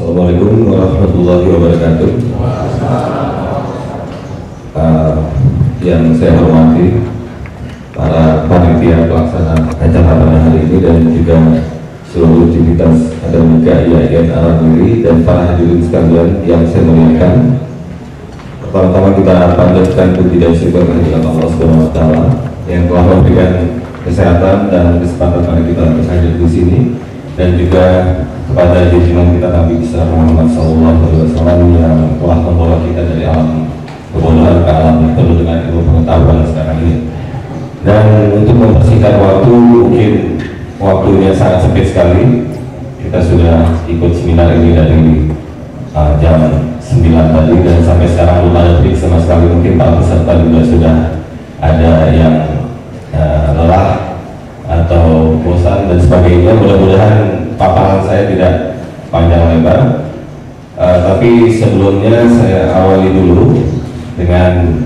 Assalamualaikum warahmatullahi wabarakatuh. Yang saya hormati para panitia pelaksana acara pada hari ini dan juga seluruh aktivitas akademika IAIN Al-Amiri dan para hadirin sekalian yang saya muliakan. Pertama-tama kita panjatkan puji dan syukur kehadirat Allah Subhanahu wa taala yang telah memberikan kesehatan dan kesempatan pada kita untuk hadir di sini, dan juga kepada junjungan kita Nabi besar Muhammad SAW yang telah membawa kita dari alam kebodohan ke alam yang penuh dengan ilmu pengetahuan sekarang ini. Dan untuk mempersingkat waktu, mungkin waktunya sangat sempit sekali. Kita sudah ikut seminar ini dari jam 9 tadi dan sampai sekarang belum ada break sama sekali. Mungkin para peserta juga sudah ada yang lelah atau bosan dan sebagainya. Mudah-mudahan paparan saya tidak panjang lebar, tapi sebelumnya saya awali dulu dengan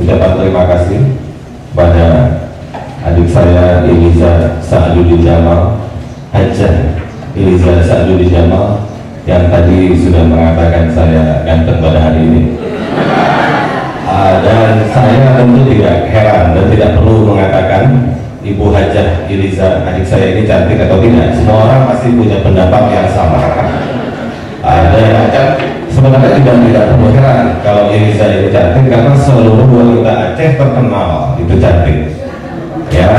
ucapan terima kasih kepada adik saya Iliza Sa'duddin Jamal, Hajjah Iliza Sa'duddin Jamal, yang tadi sudah mengatakan saya ganteng pada hari ini. Dan saya tentu tidak heran dan tidak perlu mengatakan Ibu Hajjah Iliza, adik saya ini cantik atau tidak. Semua orang pasti punya pendapat yang sama. Dan sebenarnya tidak perlu heran kalau Iliza ini cantik, karena seluruh wanita Aceh terkenal itu cantik. Ya,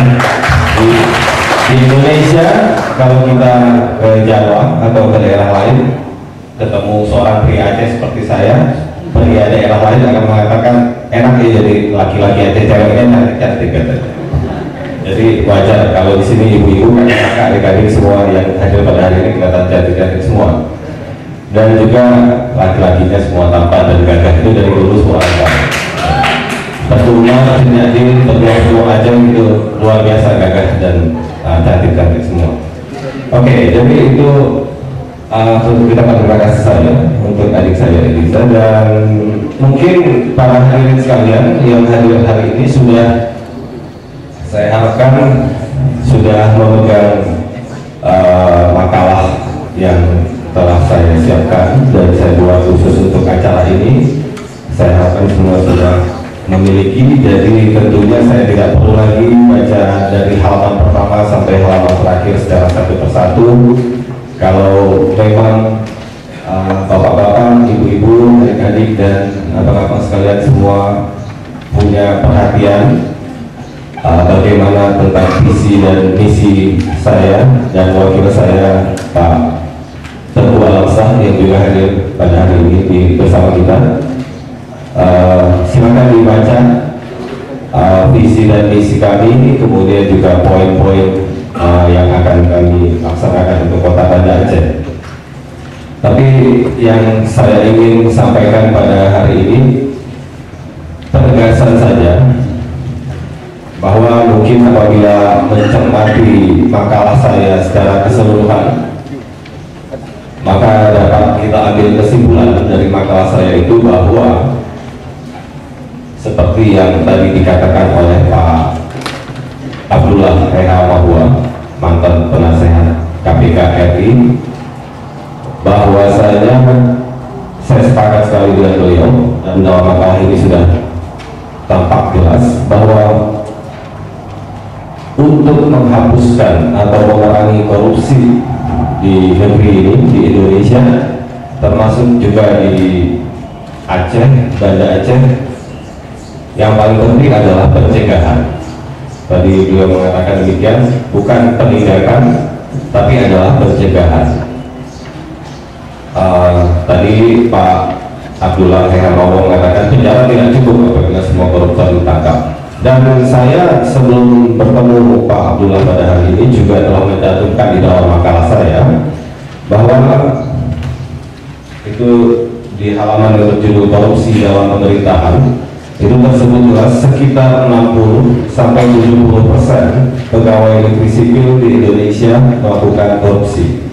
di Indonesia kalau kita ke Jawa atau ke daerah lain ketemu seorang pria Aceh seperti saya, pria daerah lain akan mengatakan enak ya jadi laki-laki Aceh, ceweknya cantik-cantik katanya. Jadi wajar kalau di sini ibu-ibu, kakak, adik-adik semua yang hadir pada hari ini kelihatan cantik-cantik semua, dan juga laki-lakinya semua tampan dan gagah, itu dari dulu semua tampan. Tentunya jadi berdua aja itu luar biasa gagah dan cantik-cantik semua. Oke, jadi itu kita terima kasih saya untuk adik saya Eliza, dan mungkin para hadirin sekalian yang hadir hari ini sudah, saya harapkan sudah memegang makalah yang telah saya siapkan dan saya buat khusus untuk acara ini. Saya harapkan semua sudah memiliki, jadi tentunya saya tidak perlu lagi baca dari halaman pertama sampai halaman terakhir secara satu persatu. Kalau memang bapak-bapak, ibu-ibu, adik-adik dan abang-abang sekalian semua punya perhatian bagaimana tentang visi dan misi saya dan wakil saya Pak Teguh Alamsah yang juga hadir pada hari ini bersama kita, silakan dibaca visi dan misi kami, kemudian juga poin-poin yang akan kami laksanakan untuk Kota Banda Aceh. Tapi yang saya ingin sampaikan pada hari ini penegasan saja, bahwa mungkin apabila mencermati makalah saya secara keseluruhan, maka dapat kita ambil kesimpulan dari makalah saya itu bahwa seperti yang tadi dikatakan oleh Pak Abdullah Reha Mahua, mantan penasehat KPK RI, bahwasanya saya sepakat sekali dengan beliau, dan dalam makalah ini sudah tampak jelas bahwa untuk menghapuskan atau mengurangi korupsi di negeri ini, di Indonesia, termasuk juga di Aceh, Banda Aceh, yang paling penting adalah pencegahan. Tadi beliau mengatakan demikian, bukan penindakan, tapi adalah pencegahan. Tadi Pak Abdullah Heramawo mengatakan penjara tidak cukup apabila semua koruptor ditangkap. Dan saya sebelum bertemu Pak Abdullah pada hari ini juga telah mencantumkan di dalam makalah saya bahwa itu di halaman yang berjudul korupsi dalam pemerintahan itu tersebut jelas sekitar 60 sampai 70% pegawai negeri sipil di Indonesia melakukan korupsi.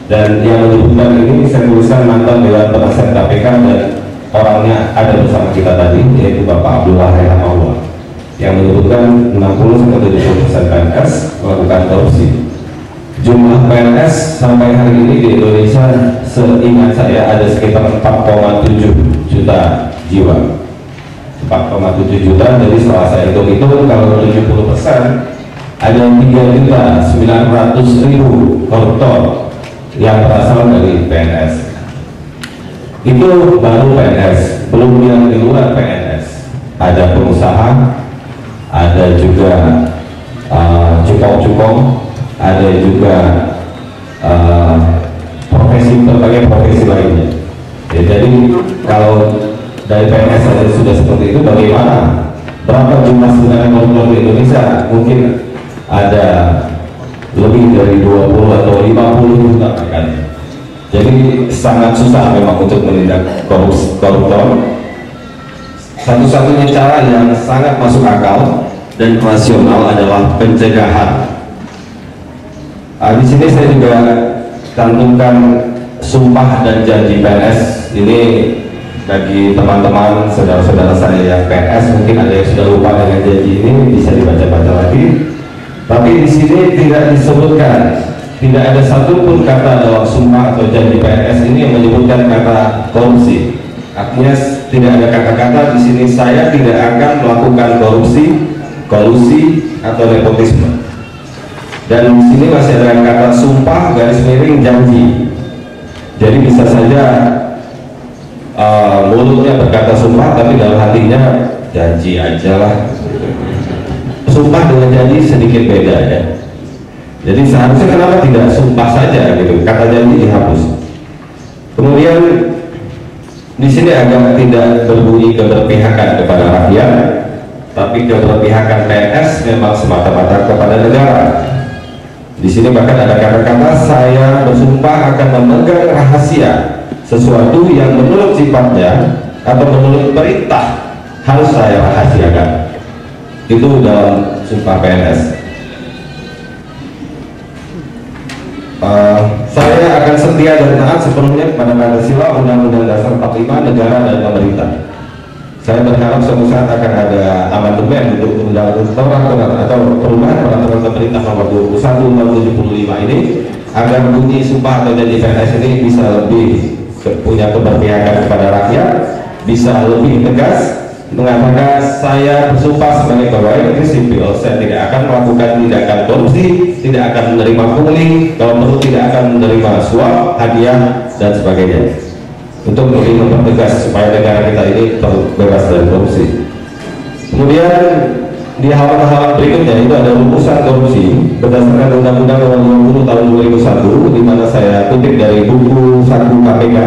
Dan yang menyebutkan ini saya tuliskan mantan Dewan Penasehat KPK dan orangnya ada bersama kita tadi, yaitu Bapak Abdullah 60-70% PNS melakukan korupsi. Jumlah PNS sampai hari ini di Indonesia seingat saya ada sekitar 4,7 juta jiwa. 4,7 juta, jadi setelah saya hitung itu kalau 70% ada 3.900.000 koruptor yang berasal dari PNS. Itu baru PNS, belum yang di luar PNS. Ada pengusaha, ada juga cukong-cukong, ada juga berbagai profesi lainnya. Ya, jadi kalau dari PNS saja sudah seperti itu, bagaimana? Berapa jumlah sebenarnya koruptor di Indonesia? Mungkin ada lebih dari 20 atau 50 juta kan. Jadi sangat susah memang untuk menindak koruptor. Satu-satunya cara yang sangat masuk akal dan rasional adalah pencegahan. Di sini saya juga cantumkan sumpah dan janji PNS. Ini bagi teman-teman, saudara-saudara saya yang PNS, mungkin ada yang sudah lupa dengan janji ini, bisa dibaca-baca lagi. Tapi di sini tidak disebutkan, tidak ada satupun kata dalam sumpah atau janji PNS ini yang menyebutkan kata korupsi. Artinya tidak ada kata-kata di sini saya tidak akan melakukan korupsi, kolusi atau nepotisme. Dan di sini masih ada kata sumpah garis miring janji. Jadi bisa saja mulutnya berkata sumpah tapi dalam hatinya janji aja lah. Sumpah dengan janji sedikit beda ya. Jadi seharusnya kenapa tidak sumpah saja gitu, kata janji dihapus. Kemudian di sini agak tidak berbunyi keberpihakan kepada rakyat, tapi keberpihakan PNS memang semata-mata kepada negara. Di sini bahkan ada kata-kata saya bersumpah akan memegang rahasia sesuatu yang menurut sifatnya atau menurut perintah harus saya rahasiakan. Itu dalam sumpah PNS. Saya akan setia dan taat sepenuhnya kepada Pancasila, Undang-Undang Dasar 45, negara dan pemerintah. Saya berharap suatu saat akan ada amandemen untuk undang-undang atau perubahan peraturan pemerintah nomor 21 tahun 75 ini agar bunyi sumpah atau janji PNS ini bisa lebih punya keberpihakan kepada rakyat, bisa lebih tegas mengatakan saya bersumpah sebagai pegawai negeri sipil, saya tidak akan melakukan tindakan korupsi, tidak akan menerima pungli, kalau perlu tidak akan menerima suap, hadiah dan sebagainya. Untuk lebih mempertegas supaya negara kita ini terbebas dari korupsi. Kemudian di halaman-halaman berikutnya itu ada rumusan korupsi berdasarkan Undang-Undang Nomor 20 Tahun 2001, di mana saya kutip dari buku 1 KPK.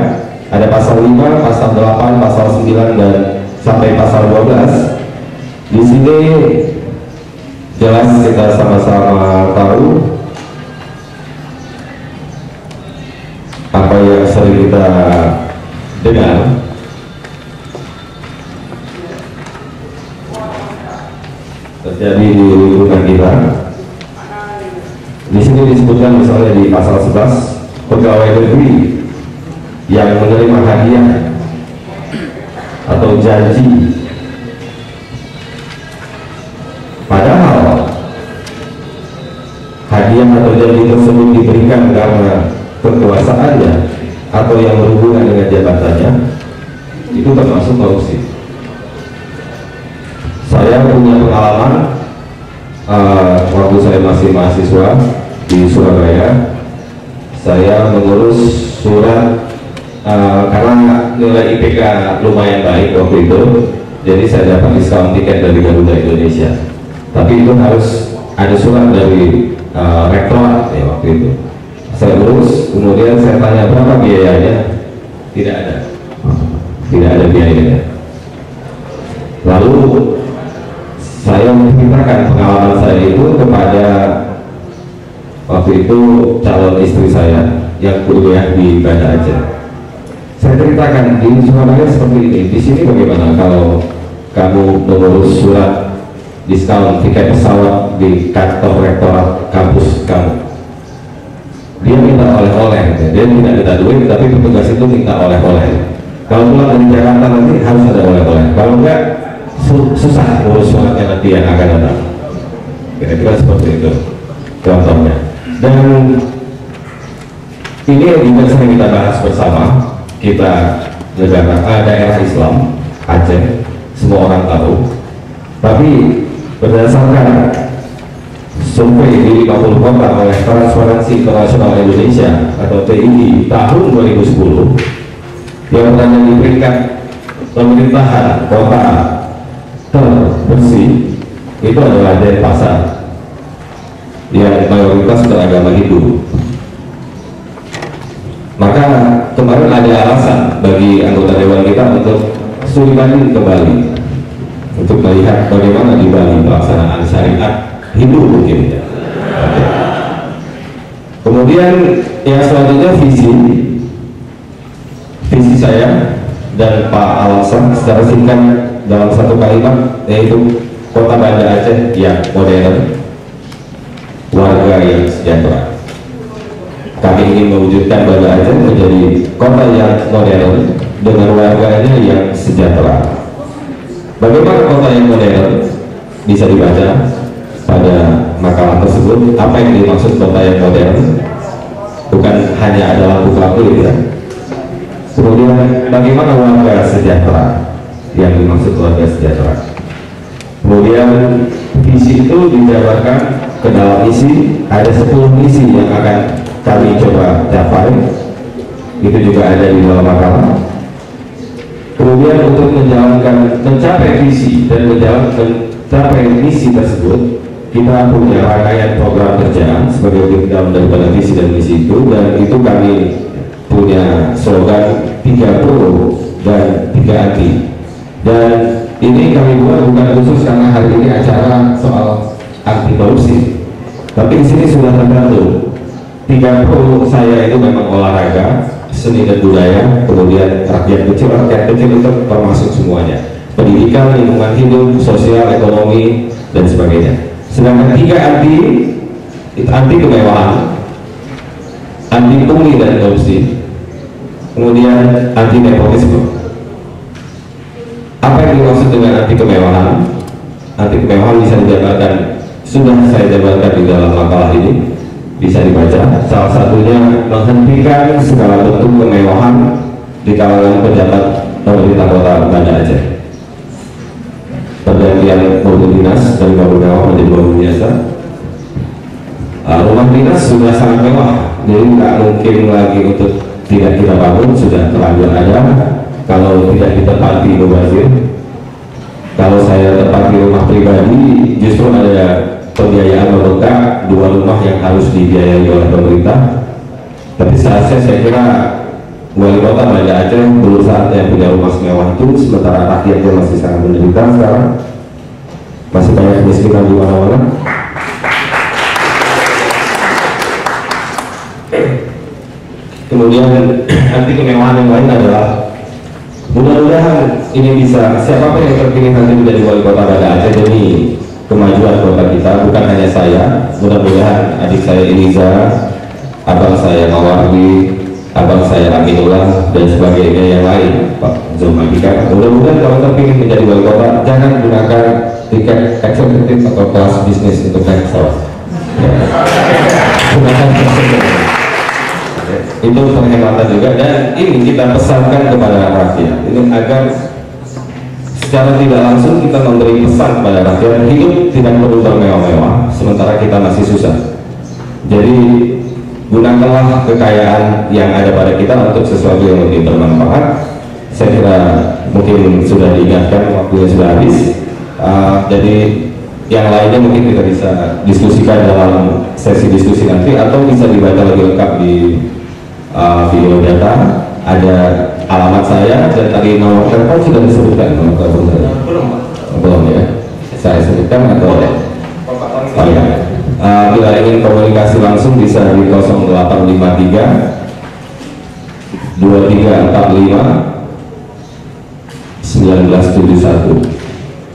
Ada pasal 5, pasal 8, pasal 9 dan sampai pasal 12. Di sini jelas kita sama-sama tahu apa yang sering kita dengar. Terjadi di lingkungan kita. Di sini disebutkan misalnya di pasal 11, pegawai negeri yang menerima hadiah atau janji, padahal hadiah atau janji tersebut diberikan karena kekuasaannya atau yang berhubungan dengan jabatannya, itu termasuk korupsi. Saya punya pengalaman waktu saya masih mahasiswa di Surabaya. Saya mengurus surat karena nilai IPK lumayan baik waktu itu, jadi saya dapat diskon tiket dari Garuda Indonesia. Tapi itu harus ada surat dari rektorat ya waktu itu. Saya urus, kemudian saya tanya berapa biayanya, tidak ada biayanya. Lalu saya menceritakan pengalaman saya itu kepada waktu itu calon istri saya yang kuliah di Banda Aceh. Saya ceritakan di Surabaya seperti ini, di sini bagaimana kalau kamu mengurus surat diskon tiket pesawat di kantor rektorat kampus kamu? Dia minta oleh-oleh, dia tidak minta duit, tapi petugas itu minta oleh-oleh. Kalau pulang dari Jakarta nanti harus ada oleh-oleh, kalau enggak susah urus suratnya nanti yang akan datang. Kira-kira seperti itu contohnya. Dan ini juga sering kita bahas bersama, kita daerah Islam Aceh, semua orang tahu. Tapi berdasarkan survei di 50 kota oleh Transparansi Internasional Indonesia atau TII tahun 2010, yang berada di peringkat pemerintahan kota terbersih itu adalah Denpasar yang mayoritas beragama Hindu. Maka kemarin ada alasan bagi anggota dewan kita untuk studi banding ke Bali untuk melihat bagaimana di Bali pelaksanaan syariat Hindu mungkin ya. Kemudian yang selanjutnya visi saya dan Pak Alasan secara singkat dalam satu kalimat, yaitu kota Banda Aceh yang modern, warga yang sejahtera. Kami ingin mewujudkan Banda Aceh menjadi kota yang modern dengan warganya yang sejahtera. Bagaimana kota yang modern? Bisa dibaca pada makalah tersebut. Apa yang dimaksud kota yang modern? Bukan hanya ada lampu-lampu ya. Kemudian bagaimana warga sejahtera? Yang dimaksud warga sejahtera. Kemudian visi itu dijabarkan ke dalam misi. Ada 10 misi yang akan kami coba capai. Itu juga ada di dalam makalah. Kemudian untuk mencapai visi dan mencapai misi tersebut, kita punya rangkaian program kerja sebagai breakdown daripada visi dan misi itu, dan itu kami punya slogan 3 pro dan 3 anti. Dan ini kami buat bukan khusus karena hari ini acara soal anti korupsi, tapi di sini sudah tergantung. 3 pro saya itu memang olahraga, seni dan budaya, kemudian rakyat kecil itu termasuk semuanya, pendidikan, lingkungan hidup, sosial, ekonomi, dan sebagainya. Sedangkan 3 anti kemewahan, anti pungli dan korupsi, kemudian anti nepotisme. Apa yang dimaksud dengan anti kemewahan? Anti kemewahan bisa dijabarkan, sudah saya jabarkan di dalam makalah ini, bisa dibaca. Salah satunya menghentikan segala bentuk kemewahan di kalangan pejabat pemerintah kota Banda Aceh. Pergantian mobil dinas dari mobil mewah menjadi mobil biasa. Rumah dinas sudah sangat mewah, jadi nggak mungkin lagi untuk tidak kita bangun, sudah terlanjur ada. Kalau tidak ditepati mubazir, kalau saya tepati rumah pribadi, justru ada pembiayaan membengkak 2 rumah yang harus dibiayai oleh pemerintah. Tapi seharusnya saya kira wali kota Banda Aceh belum saatnya punya rumah semewah itu, sementara rakyatnya masih sangat menderita sekarang, masih banyak kemiskinan di mana-mana. Kemudian anti kemewahan yang lain adalah, mudah-mudahan ini bisa, siapapun yang terpilih nanti menjadi wali kota Banda Aceh demi kemajuan kota kita, bukan hanya saya, mudah-mudahan adik saya Eliza, abang saya Mawardi, abang saya Aminullah, dan sebagainya yang lain, Pak Zulmadika. Mudah-mudahan kalau terpilih menjadi wali kota, jangan gunakan tiket eksekutif atau kelas bisnis untuk naik pesawat. Gunakan itu penghematan juga, dan ini kita pesankan kepada rakyat ini agar secara tidak langsung kita memberi pesan kepada rakyat, hidup tidak perlu bermewah-mewah sementara kita masih susah. Jadi gunakanlah kekayaan yang ada pada kita untuk sesuatu yang lebih bermanfaat. Saya kira mungkin sudah diingatkan, waktunya sudah habis. Jadi yang lainnya mungkin kita bisa diskusikan dalam sesi diskusi nanti, atau bisa dibaca lebih lengkap di video data. Ada alamat saya, dan tadi nomor telepon sudah disebutkan. Nomor telepon saya belum ya, saya sebutkan atau oh ya. Bila ingin komunikasi langsung bisa di 0853 2345 1971,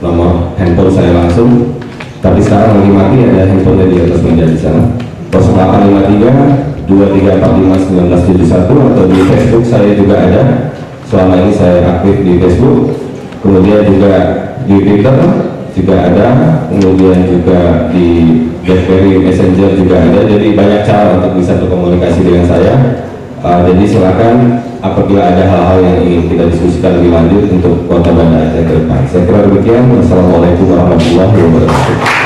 nomor handphone saya langsung. Tapi sekarang lagi mati, ada handphonenya di atas meja di sana. 0853 2345 1971, atau di Facebook saya juga ada. Selama ini saya aktif di Facebook, kemudian juga di Twitter juga ada, kemudian juga di BlackBerry Messenger juga ada, jadi banyak cara untuk bisa berkomunikasi dengan saya. Jadi silakan apabila ada hal-hal yang ingin kita diskusikan lebih lanjut untuk Kota Banda Aceh ke depan. Saya kira demikian. Wassalamualaikum warahmatullahi wabarakatuh.